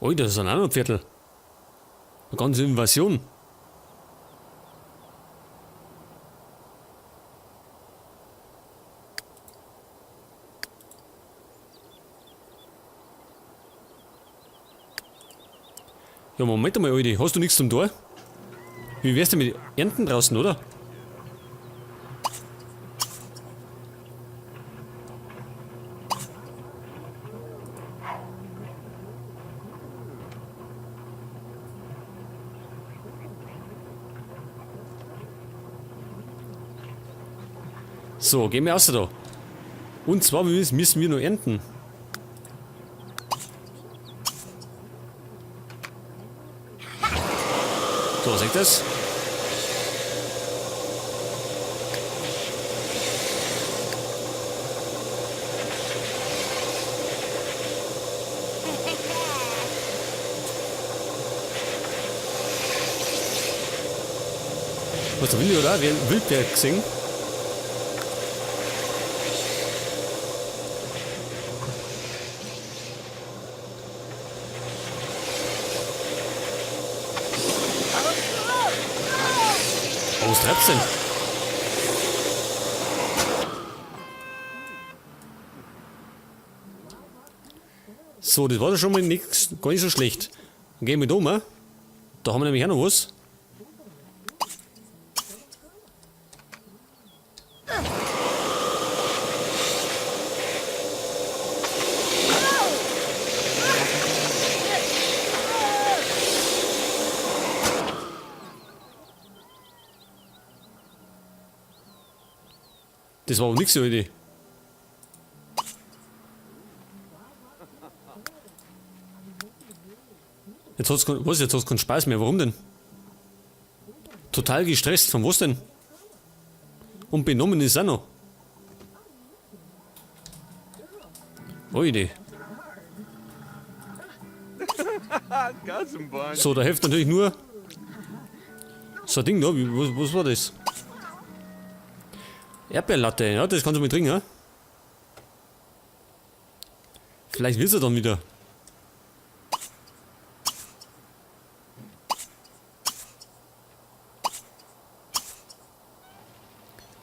Oh, das ist ein anderer Viertel. Eine ganze Invasion. Ja, Moment einmal, Alter. Hast du nichts zum Tor? Wie wär's denn mit Ernten draußen, oder? So, gehen wir raus da. Und zwar müssen wir noch ernten. So, seht das? Was der Willi, oder? Wildberg gesehen? Oh, was treibt's denn? So, das war doch schon mal nix, gar nicht so schlecht. Dann gehen wir da mal. Da haben wir nämlich auch noch was. Das war aber nix, Alter. Jetzt hat's keinen Spaß mehr. Warum denn? Total gestresst. Von was denn? Und benommen ist auch noch. Alter. So, da hilft natürlich nur so ein Ding da. Was war das? Erdbeerlatte, ja, das kannst du mal trinken, ja? Vielleicht willst du dann wieder.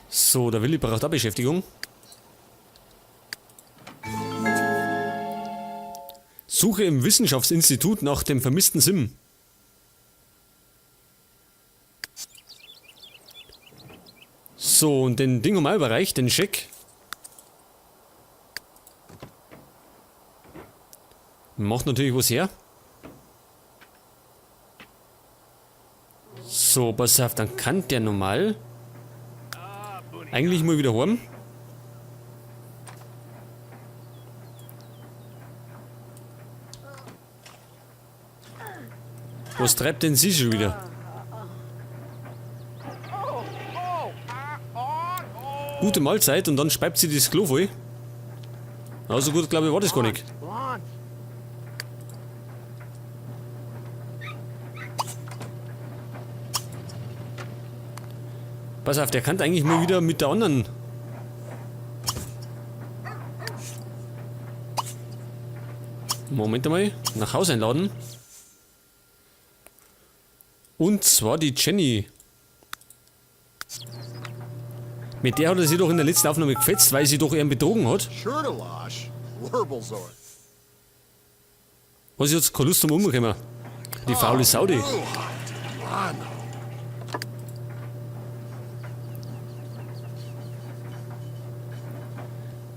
So, der Willi braucht auch Beschäftigung. Suche im Wissenschaftsinstitut nach dem vermissten Sim. So, und den Ding haben wir auch überreicht, den Scheck. Macht natürlich was her. So, pass auf, dann kann der normal eigentlich mal wieder heim. Was treibt denn sie schon wieder? Gute Mahlzeit und dann speibt sie das Klo voll. Also gut, glaube ich, war das gar nicht. Pass auf, der kann eigentlich mal wieder mit der anderen. Moment einmal, nach Hause einladen. Und zwar die Jenny. Mit der hat er sich doch in der letzten Aufnahme gefetzt, weil sie doch ihren betrogen hat. Was ist jetzt keine Lust zum Umkommen? Die faule Saudi.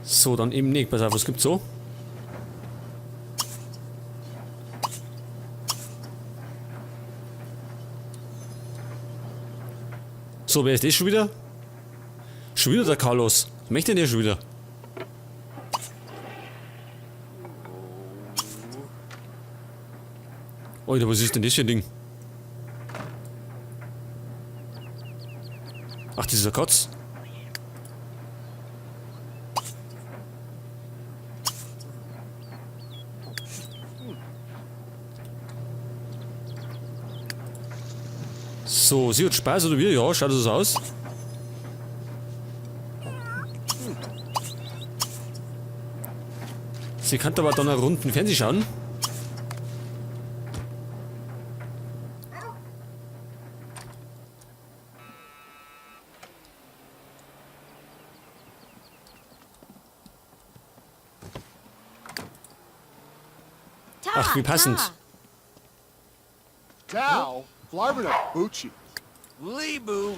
So, dann eben nicht. Pass auf, was gibt's so? So, wer ist das schon wieder? Schon wieder der Carlos. Was möchte denn der schon wieder? Alter, was ist denn das für ein Ding? Ach, das ist ein Katz. So, sie hat Spaß oder wie? Ja, schaut das so aus. Sie kann aber dann einen runden Fernseh schauen. Ach, wie passend. Tao, Flarvina, Bucci. Lebu,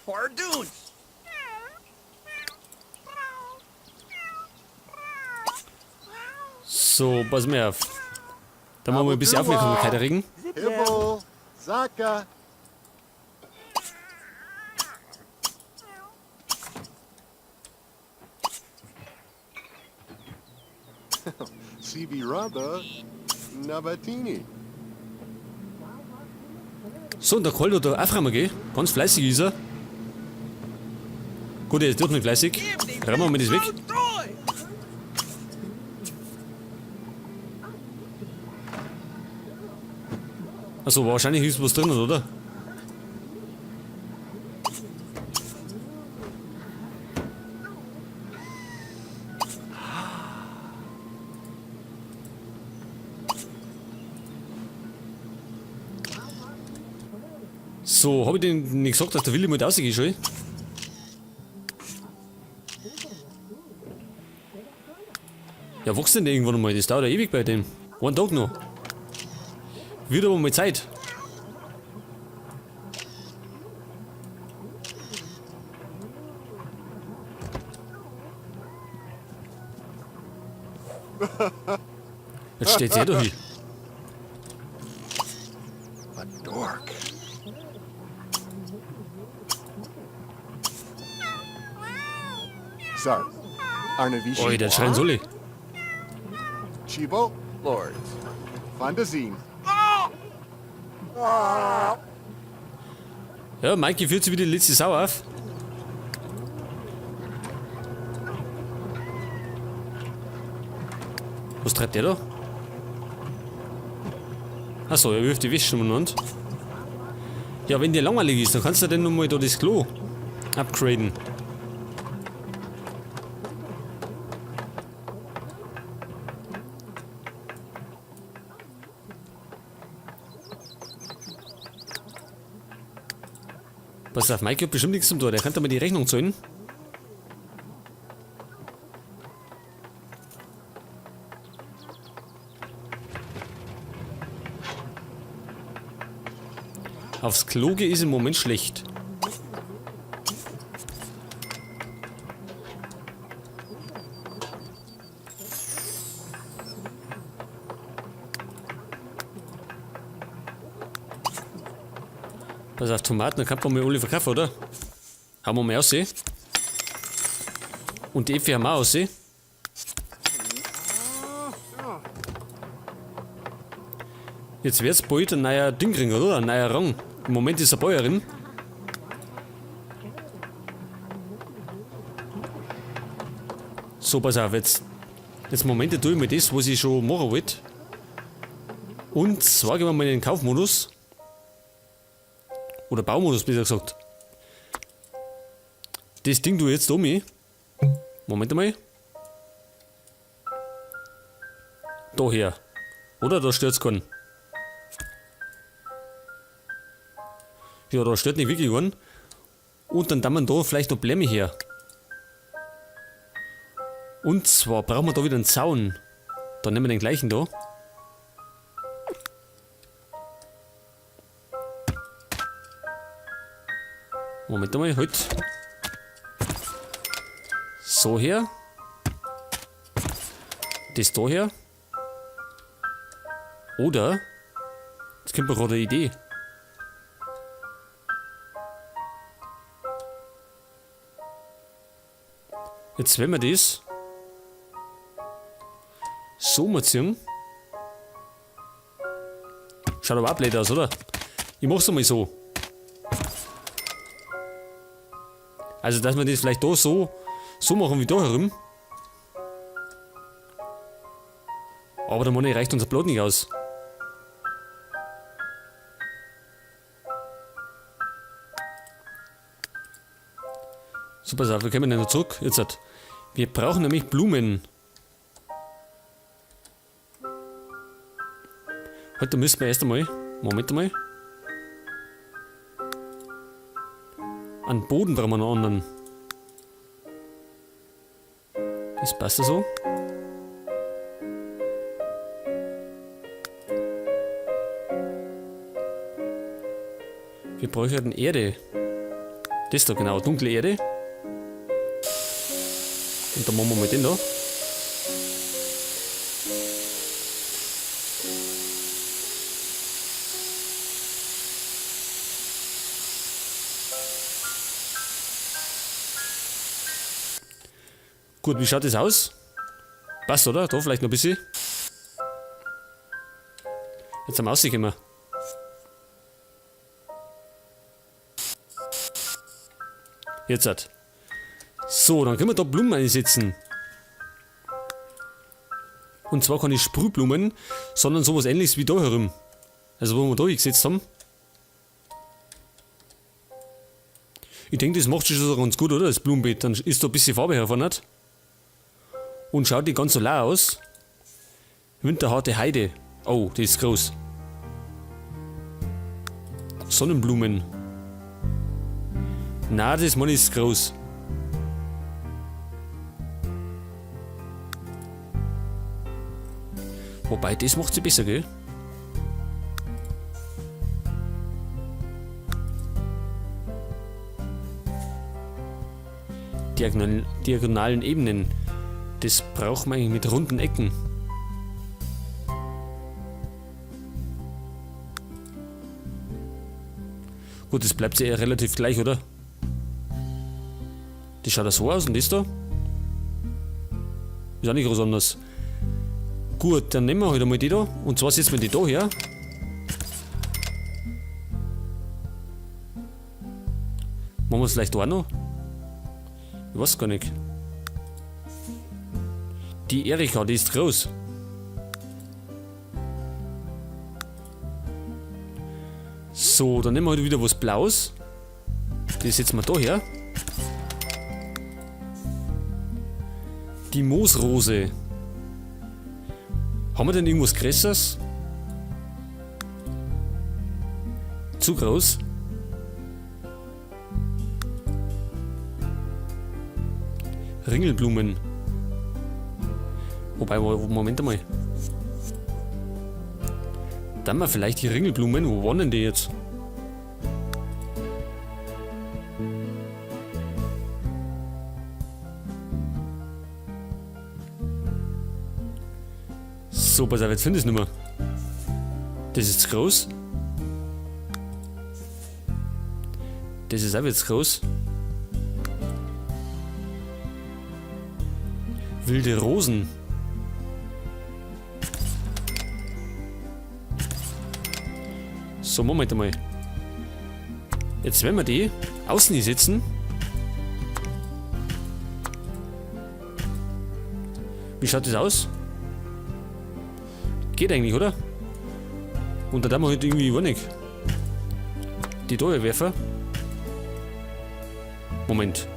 Pardoons. So, pass mal auf. Da machen wir ein bisschen Aufmerksamkeit erregen. Hibble, Zaka. CB Rubba, Nabatini. So, und der Koldo, der Aframer, gell? Ganz fleißig ist er. Gut, er ist doch nicht fleißig. Rammen wir das weg. Also wahrscheinlich ist was drinnen, oder? So, habe ich denn nicht gesagt, dass der Willi mal rausgeht schon? Ja, wächst denn der irgendwann mal? Das dauert ja ewig bei dem. Einen Tag noch. Wird aber mal Zeit. Jetzt steht sie doch hin. A dork. Sorry. Arnavishi. Oi, der schreien soll ich. Chivo, Lords. Fandazine. Ja, Mikey führt sich wieder die letzte Sau auf. Was treibt der da? Achso, er wirft die Wäsche umeinander. Ja, wenn der langweilig ist, dann kannst du dann nochmal da das Klo upgraden. Pass auf, Mike hat bestimmt nichts zum Tor, der kann doch mal die Rechnung zahlen. Aufs Klo gehen ist im Moment schlecht. Pass auf, Tomaten, da kann man mal alle verkaufen, oder? Haben wir mal aussehen. Und die Äpfel haben wir auch aussehen. Jetzt wird's bald ein neuer Ding kriegen, oder? Ein neuer Rang. Im Moment ist er Bäuerin. So, pass auf, jetzt Momente tue ich mir das, was ich schon machen wollte. Und zwar gehen wir mal in den Kaufmodus. Oder Baumodus, besser gesagt. Das Ding tue ich jetzt da mit. Moment mal. Daher. Oder? Da stört's keinen. Ja, da stört nicht wirklich einen. Und dann tun wir da vielleicht noch Blämme her. Und zwar brauchen wir da wieder einen Zaun. Dann nehmen wir den gleichen da. Moment mal, halt. So her. Das da her. Oder, jetzt kommt mir gerade eine Idee. Jetzt wenn wir das so mal ziehen. Schaut aber auch blöd aus, oder? Ich mach's einmal so. Also, dass wir das vielleicht da so machen wie da herum. Aber der Money reicht unser Blatt nicht aus. So, pass auf, wir kommen noch zurück. Jetzt hat. Wir brauchen nämlich Blumen. Heute müssen wir erst einmal. Moment einmal. An Boden brauchen wir noch anderen. Das passt ja so. brauche ich eine Erde. Das da genau, dunkle Erde. Und dann machen wir mal den da. Gut, wie schaut das aus? Passt, oder? Da vielleicht noch ein bisschen. Jetzt haben wir rausgekommen. Jetzt hat. So, dann können wir da Blumen einsetzen. Und zwar keine Sprühblumen, sondern sowas ähnliches wie da herum. Also wo wir da gesetzt haben. Ich denke, das macht schon so ganz gut, oder? Das Blumenbeet. Dann ist da ein bisschen Farbe hervon. Und schaut nicht ganz so lau aus. Winterharte Heide. Oh, die ist groß. Sonnenblumen. Na, das Mann ist groß. Wobei, das macht sie besser, gell? Diagonalen Ebenen. Das braucht man eigentlich mit runden Ecken. Gut, das bleibt ja eher relativ gleich, oder? Das schaut ja so aus und das da. Ist auch nicht groß anders. Gut, dann nehmen wir halt einmal die da. Und zwar setzen wir die da her. Machen wir es vielleicht auch noch? Ich weiß gar nicht. Die Erika, die ist groß. So, dann nehmen wir halt wieder was Blaues. Das setzen wir da her. Die Moosrose. Haben wir denn irgendwas Größeres? Zu groß? Ringelblumen. Wobei, Moment einmal. Dann mal vielleicht die Ringelblumen. Wo waren denn die jetzt? So, pass auf, jetzt finde ich es nicht mehr. Das ist zu groß. Das ist auch jetzt groß. Wilde Rosen. So, Moment einmal. Jetzt werden wir die außen hier setzen. Wie schaut das aus? Geht eigentlich, oder? Und da darf man halt irgendwie, war nicht. Die da werfen. Moment.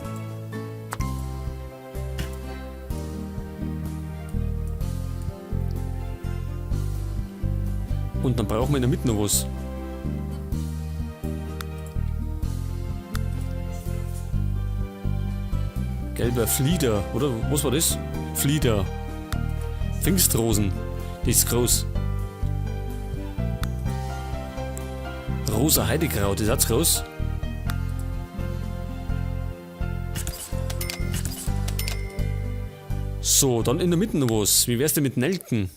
Und dann brauchen wir in der Mitte noch was. Gelber Flieder, oder? Was war das? Flieder. Pfingstrosen. Die ist groß. Rosa Heidekraut, ist das groß? So, dann in der Mitte noch was. Wie wär's denn mit Nelken?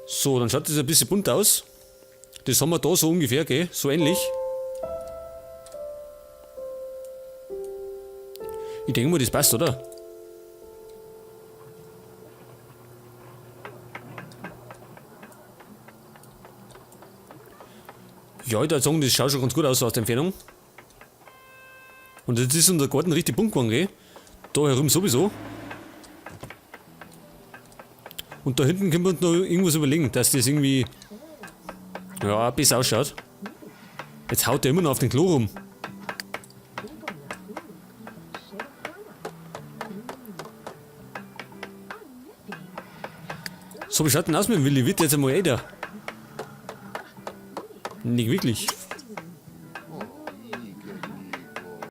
So, dann schaut das ein bisschen bunt aus. Das haben wir da so ungefähr, gell? So ähnlich. Ich denke mal, das passt, oder? Ja, ich würde sagen, das schaut schon ganz gut aus der Entfernung. Und jetzt ist unser Garten richtig bunt geworden, gell? Da herum sowieso. Und da hinten können wir uns noch irgendwas überlegen, dass das irgendwie ja, besser ausschaut. Jetzt haut der immer noch auf den Klo rum. So, wie schaut denn aus mit dem Willi? Wird jetzt einmal älter? Nicht wirklich.